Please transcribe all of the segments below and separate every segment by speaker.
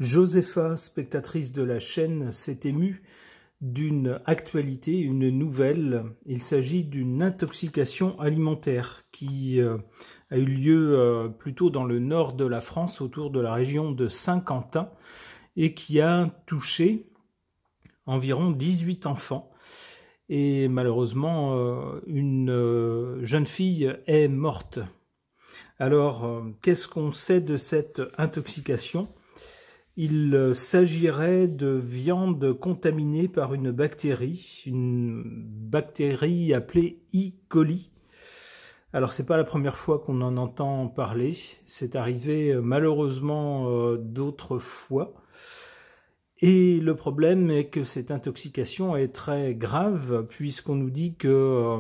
Speaker 1: Josepha, spectatrice de la chaîne, s'est émue d'une actualité, une nouvelle. Il s'agit d'une intoxication alimentaire qui a eu lieu plutôt dans le nord de la France, autour de la région de Saint-Quentin, et qui a touché environ 18 enfants. Et malheureusement, une jeune fille est morte. Alors, qu'est-ce qu'on sait de cette intoxication ? Il s'agirait de viande contaminée par une bactérie appelée E. coli. Alors, c'est pas la première fois qu'on en entend parler, c'est arrivé malheureusement d'autres fois. Et le problème est que cette intoxication est très grave, puisqu'on nous dit que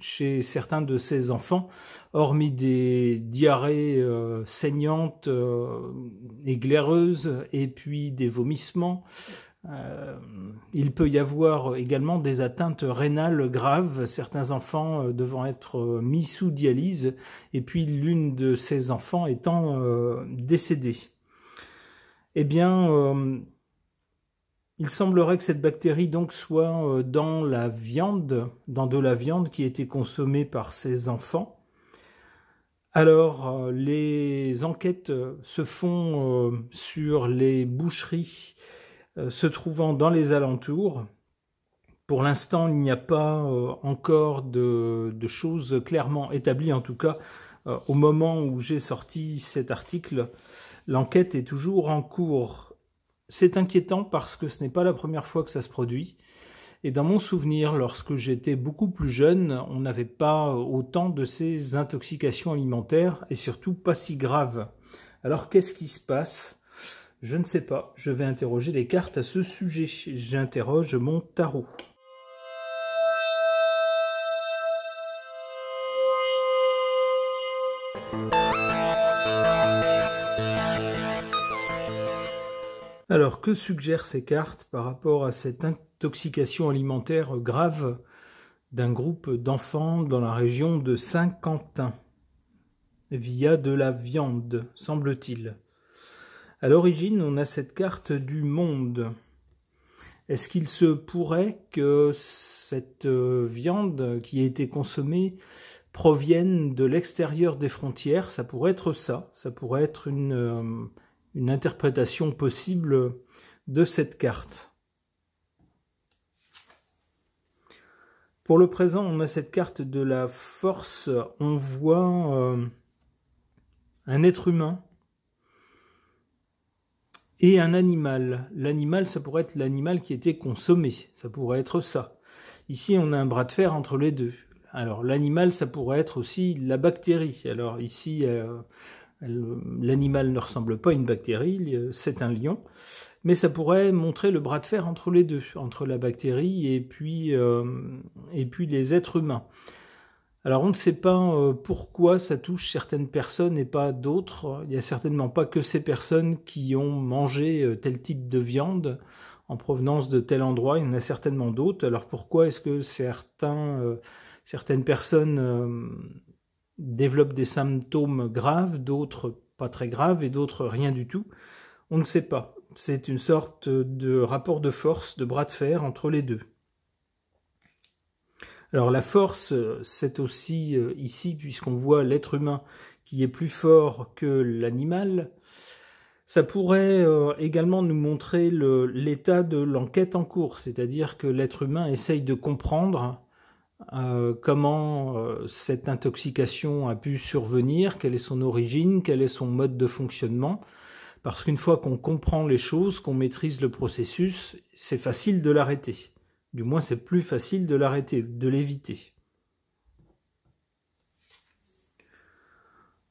Speaker 1: chez certains de ces enfants, hormis des diarrhées saignantes et glaireuses, et puis des vomissements, il peut y avoir également des atteintes rénales graves, certains enfants devant être mis sous dialyse, et puis l'une de ces enfants étant décédée. Eh bien, il semblerait que cette bactérie donc soit dans la viande, dans de la viande qui a été consommée par ces enfants. Alors, les enquêtes se font sur les boucheries se trouvant dans les alentours. Pour l'instant, il n'y a pas encore de choses clairement établies, en tout cas au moment où j'ai sorti cet article. L'enquête est toujours en cours. C'est inquiétant parce que ce n'est pas la première fois que ça se produit. Et dans mon souvenir, lorsque j'étais beaucoup plus jeune, on n'avait pas autant de ces intoxications alimentaires et surtout pas si graves. Alors qu'est-ce qui se passe ? Je ne sais pas. Je vais interroger les cartes à ce sujet. J'interroge mon tarot. Alors, que suggèrent ces cartes par rapport à cette intoxication alimentaire grave d'un groupe d'enfants dans la région de Saint-Quentin, via de la viande, semble-t-il? À l'origine, on a cette carte du monde. Est-ce qu'il se pourrait que cette viande qui a été consommée provienne de l'extérieur des frontières? Ça pourrait être ça. Ça pourrait être une interprétation possible de cette carte. Pour le présent, on a cette carte de la force. On voit un être humain et un animal. L'animal, ça pourrait être l'animal qui était consommé. Ça pourrait être ça. Ici, on a un bras de fer entre les deux. Alors, l'animal, ça pourrait être aussi la bactérie. Alors, ici, l'animal ne ressemble pas à une bactérie, c'est un lion, mais ça pourrait montrer le bras de fer entre les deux, entre la bactérie et puis les êtres humains. Alors on ne sait pas pourquoi ça touche certaines personnes et pas d'autres. Il n'y a certainement pas que ces personnes qui ont mangé tel type de viande en provenance de tel endroit, il y en a certainement d'autres. Alors pourquoi est-ce que certaines personnes développent des symptômes graves, d'autres pas très graves et d'autres rien du tout? On ne sait pas. C'est une sorte de rapport de force, de bras de fer entre les deux. Alors la force, c'est aussi ici, puisqu'on voit l'être humain qui est plus fort que l'animal. Ça pourrait également nous montrer l'état de l'enquête en cours, c'est-à-dire que l'être humain essaye de comprendre comment cette intoxication a pu survenir, quelle est son origine, quel est son mode de fonctionnement. Parce qu'une fois qu'on comprend les choses, qu'on maîtrise le processus, c'est facile de l'arrêter. Du moins, c'est plus facile de l'arrêter, de l'éviter.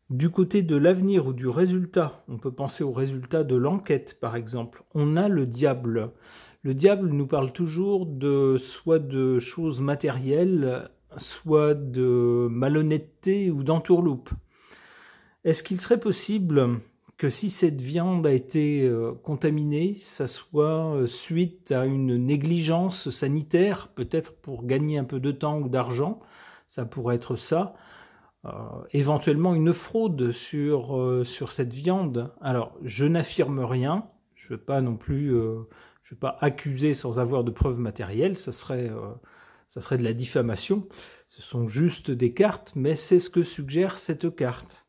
Speaker 1: Du côté de l'avenir ou du résultat, on peut penser au résultat de l'enquête, par exemple. On a le diable. Le diable nous parle toujours soit de choses matérielles, soit de malhonnêteté ou d'entourloupe. Est-ce qu'il serait possible que si cette viande a été contaminée, ça soit suite à une négligence sanitaire, peut-être pour gagner un peu de temps ou d'argent, ça pourrait être ça, éventuellement une fraude sur cette viande. Alors, je n'affirme rien, je ne veux pas non plus, je veux pas accuser sans avoir de preuves matérielles, ça serait de la diffamation. Ce sont juste des cartes, mais c'est ce que suggère cette carte.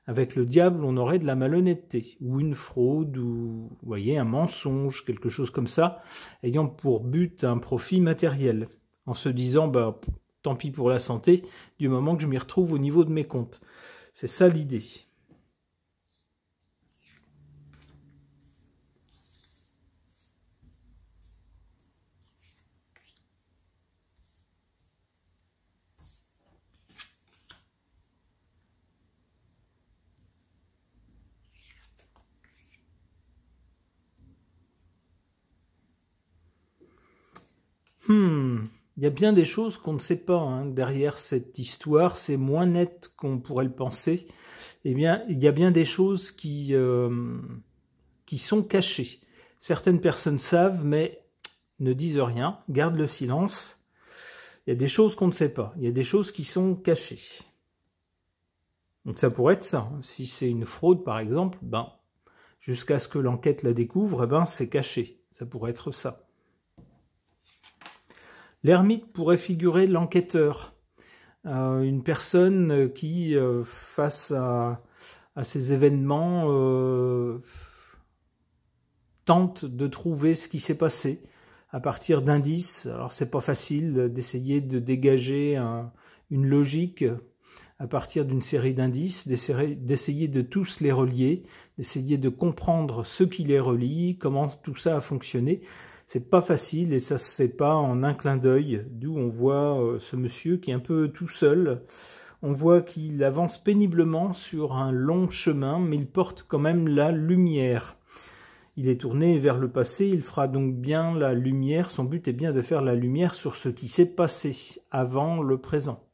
Speaker 1: Avec le diable, on aurait de la malhonnêteté, ou une fraude, ou vous voyez, un mensonge, quelque chose comme ça, ayant pour but un profit matériel, en se disant, bah, tant pis pour la santé, du moment que je m'y retrouve au niveau de mes comptes. C'est ça l'idée. Il y a bien des choses qu'on ne sait pas hein, derrière cette histoire, c'est moins net qu'on pourrait le penser. Eh bien, il y a bien des choses qui sont cachées. Certaines personnes savent, mais ne disent rien, gardent le silence. Il y a des choses qu'on ne sait pas, il y a des choses qui sont cachées. Donc ça pourrait être ça. Si c'est une fraude, par exemple, ben, jusqu'à ce que l'enquête la découvre, eh ben, c'est caché. Ça pourrait être ça. L'ermite pourrait figurer l'enquêteur, une personne qui, face à ces événements, tente de trouver ce qui s'est passé à partir d'indices. Alors c'est pas facile d'essayer de dégager une logique à partir d'une série d'indices, d'essayer de tous les relier, d'essayer de comprendre ce qui les relie, comment tout ça a fonctionné. C'est pas facile et ça se fait pas en un clin d'œil, d'où on voit ce monsieur qui est un peu tout seul. On voit qu'il avance péniblement sur un long chemin, mais il porte quand même la lumière. Il est tourné vers le passé, il fera donc bien la lumière. Son but est bien de faire la lumière sur ce qui s'est passé avant le présent.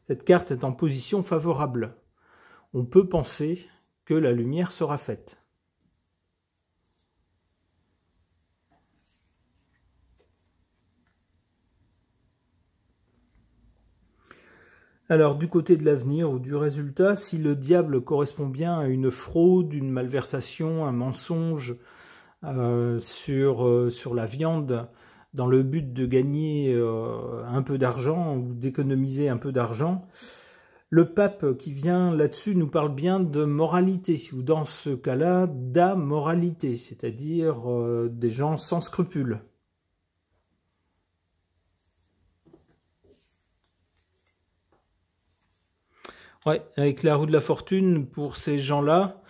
Speaker 1: Cette carte est en position favorable. On peut penser que la lumière sera faite. Alors, du côté de l'avenir ou du résultat, si le diable correspond bien à une fraude, une malversation, un mensonge sur la viande, dans le but de gagner un peu d'argent ou d'économiser un peu d'argent, le pape qui vient là-dessus nous parle bien de moralité, ou dans ce cas-là, d'amoralité, c'est-à-dire des gens sans scrupules. Ouais, avec la roue de la fortune, pour ces gens-là,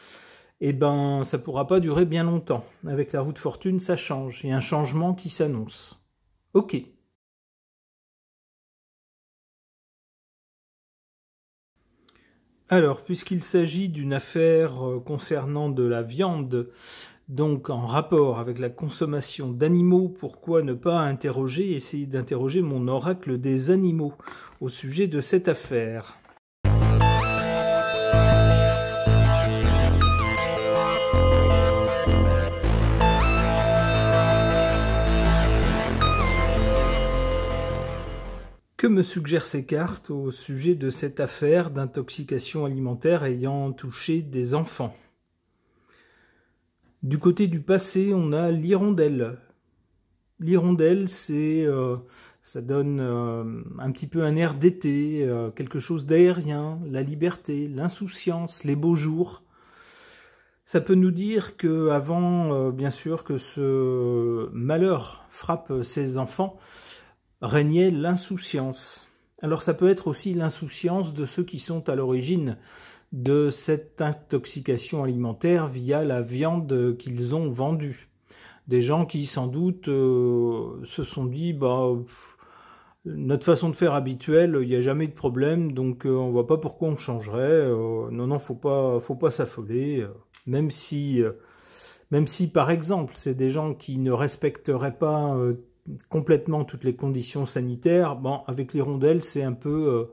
Speaker 1: eh ben, ça ne pourra pas durer bien longtemps. Avec la roue de fortune, ça change. Il y a un changement qui s'annonce. Ok. Alors, puisqu'il s'agit d'une affaire concernant de la viande, donc en rapport avec la consommation d'animaux, pourquoi ne pas essayer d'interroger mon oracle des animaux au sujet de cette affaire ? Que me suggèrent ces cartes au sujet de cette affaire d'intoxication alimentaire ayant touché des enfants? Du côté du passé, on a l'hirondelle. L'hirondelle, ça donne un petit peu un air d'été, quelque chose d'aérien, la liberté, l'insouciance, les beaux jours. Ça peut nous dire que avant, bien sûr, que ce malheur frappe ces enfants, régnait l'insouciance. Alors ça peut être aussi l'insouciance de ceux qui sont à l'origine de cette intoxication alimentaire via la viande qu'ils ont vendue. Des gens qui sans doute se sont dit bah notre façon de faire habituelle, il n'y a jamais de problème, donc on voit pas pourquoi on changerait. Non, faut pas s'affoler. Même si par exemple c'est des gens qui ne respecteraient pas complètement toutes les conditions sanitaires, bon, avec l'hirondelle, c'est un peu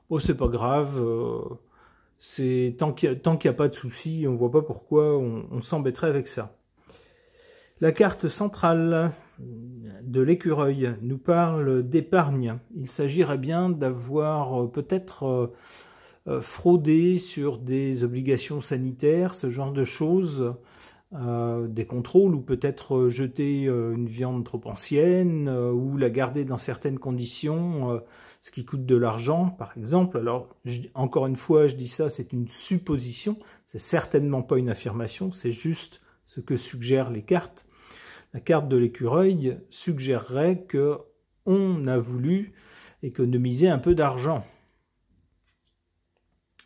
Speaker 1: oh, c'est pas grave, tant qu'il n'y a pas de souci, on voit pas pourquoi on s'embêterait avec ça. La carte centrale. de l'écureuil nous parle d'épargne. Il s'agirait bien d'avoir peut-être fraudé sur des obligations sanitaires, ce genre de choses, des contrôles, ou peut-être jeter une viande trop ancienne, ou la garder dans certaines conditions, ce qui coûte de l'argent, par exemple. Alors, encore une fois, je dis ça, c'est une supposition, c'est certainement pas une affirmation, c'est juste ce que suggèrent les cartes. La carte de l'écureuil suggérerait que on a voulu économiser un peu d'argent,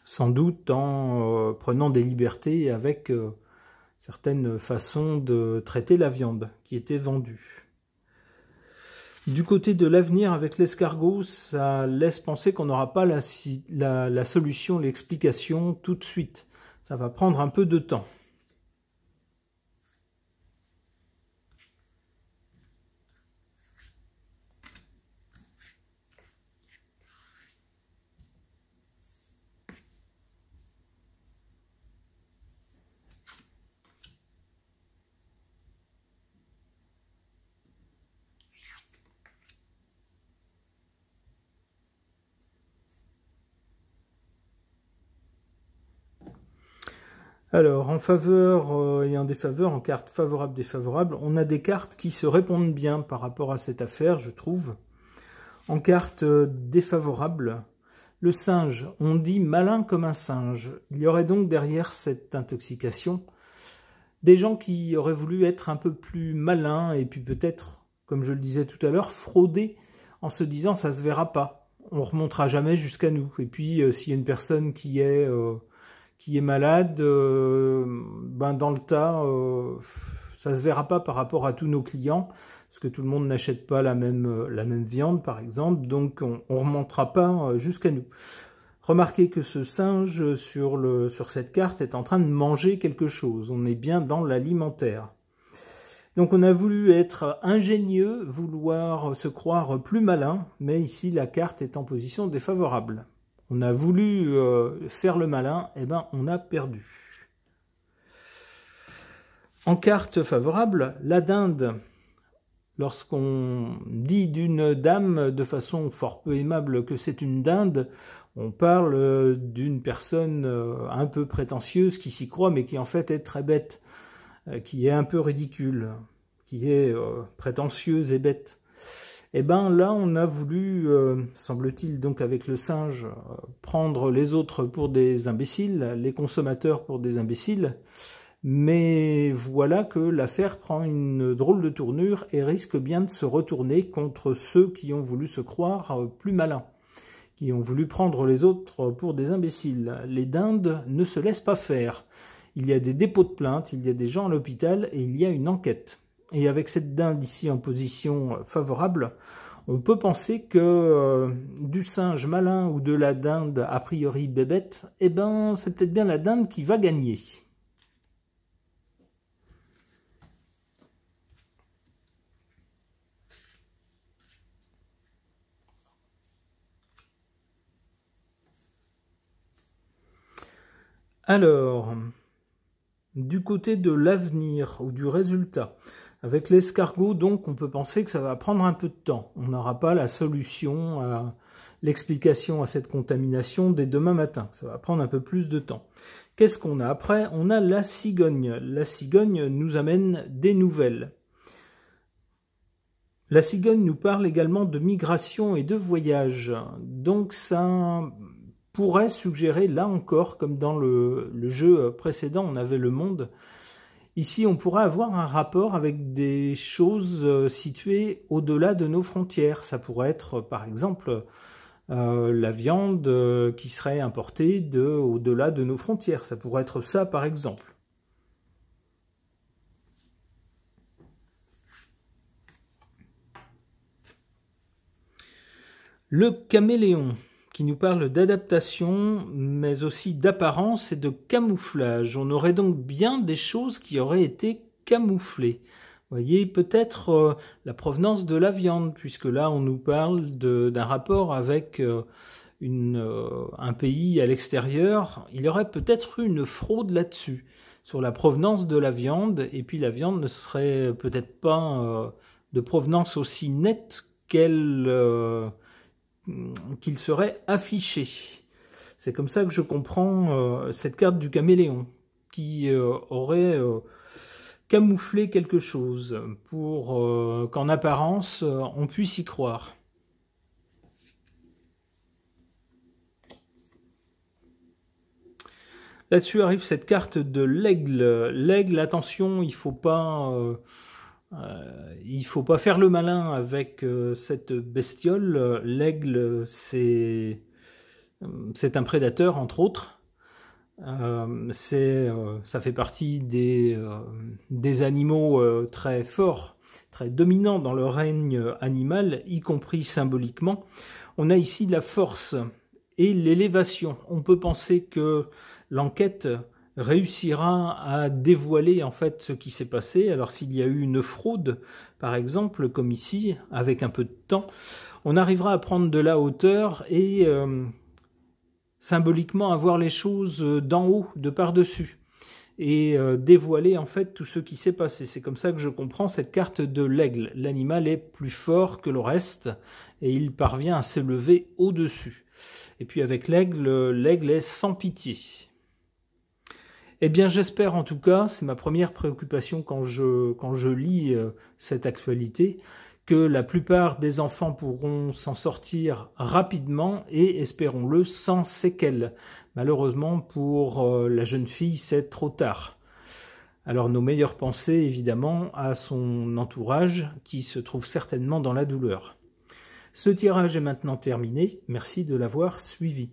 Speaker 1: sans doute en prenant des libertés avec certaines façons de traiter la viande qui était vendue. Du côté de l'avenir avec l'escargot, ça laisse penser qu'on n'aura pas la solution, l'explication tout de suite. Ça va prendre un peu de temps. Alors, en faveur et en défaveur, en cartes favorables, défavorables, on a des cartes qui se répondent bien par rapport à cette affaire, je trouve. En carte défavorable, le singe, on dit malin comme un singe. Il y aurait donc derrière cette intoxication des gens qui auraient voulu être un peu plus malins et puis peut-être, comme je le disais tout à l'heure, frauder en se disant ça se verra pas, on remontera jamais jusqu'à nous. Et puis s'il y a une personne qui est malade, ben dans le tas, ça se verra pas par rapport à tous nos clients, parce que tout le monde n'achète pas la même viande, par exemple, donc on remontera pas jusqu'à nous. Remarquez que ce singe sur cette carte est en train de manger quelque chose, on est bien dans l'alimentaire. Donc on a voulu être ingénieux, vouloir se croire plus malin, mais ici la carte est en position défavorable. On a voulu faire le malin, et ben on a perdu. En carte favorable, la dinde. Lorsqu'on dit d'une dame de façon fort peu aimable que c'est une dinde, on parle d'une personne un peu prétentieuse qui s'y croit, mais qui en fait est très bête, qui est un peu ridicule, qui est prétentieuse et bête. Et ben là, on a voulu, semble-t-il, donc avec le singe, prendre les autres pour des imbéciles, les consommateurs pour des imbéciles, mais voilà que l'affaire prend une drôle de tournure et risque bien de se retourner contre ceux qui ont voulu se croire plus malins, qui ont voulu prendre les autres pour des imbéciles. Les dindes ne se laissent pas faire. Il y a des dépôts de plainte, il y a des gens à l'hôpital et il y a une enquête. Et avec cette dinde ici en position favorable, on peut penser que du singe malin ou de la dinde a priori bébête, eh ben c'est peut-être bien la dinde qui va gagner. Alors, du côté de l'avenir ou du résultat, avec l'escargot, donc, on peut penser que ça va prendre un peu de temps. On n'aura pas la solution, l'explication à cette contamination dès demain matin. Ça va prendre un peu plus de temps. Qu'est-ce qu'on a après? On a la cigogne. La cigogne nous amène des nouvelles. La cigogne nous parle également de migration et de voyage. Donc ça pourrait suggérer, là encore, comme dans le jeu précédent, on avait le monde. Ici, on pourrait avoir un rapport avec des choses situées au-delà de nos frontières. Ça pourrait être, par exemple, la viande qui serait importée au-delà de nos frontières. Ça pourrait être ça, par exemple. Le caméléon, qui nous parle d'adaptation, mais aussi d'apparence et de camouflage. On aurait donc bien des choses qui auraient été camouflées. Vous voyez, peut-être la provenance de la viande, puisque là, on nous parle d'un rapport avec un pays à l'extérieur. Il y aurait peut-être eu une fraude là-dessus, sur la provenance de la viande, et puis la viande ne serait peut-être pas de provenance aussi nette qu'il serait affiché. C'est comme ça que je comprends cette carte du caméléon, qui aurait camouflé quelque chose pour qu'en apparence on puisse y croire. Là-dessus arrive cette carte de l'aigle. L'aigle, attention, il faut pas faire le malin avec cette bestiole. L'aigle, c'est un prédateur, entre autres. Ça fait partie des animaux très forts, très dominants dans le règne animal, y compris symboliquement. On a ici la force et l'élévation. On peut penser que l'enquête réussira à dévoiler en fait ce qui s'est passé. Alors s'il y a eu une fraude, par exemple, comme ici, avec un peu de temps, on arrivera à prendre de la hauteur et symboliquement à voir les choses d'en haut, de par-dessus, et dévoiler en fait tout ce qui s'est passé. C'est comme ça que je comprends cette carte de l'aigle. L'animal est plus fort que le reste et il parvient à s'élever au-dessus. Et puis avec l'aigle, l'aigle est sans pitié. Eh bien, j'espère en tout cas, c'est ma première préoccupation quand je lis cette actualité, que la plupart des enfants pourront s'en sortir rapidement et, espérons-le, sans séquelles. Malheureusement, pour la jeune fille, c'est trop tard. Alors, nos meilleures pensées, évidemment, à son entourage, qui se trouve certainement dans la douleur. Ce tirage est maintenant terminé. Merci de l'avoir suivi.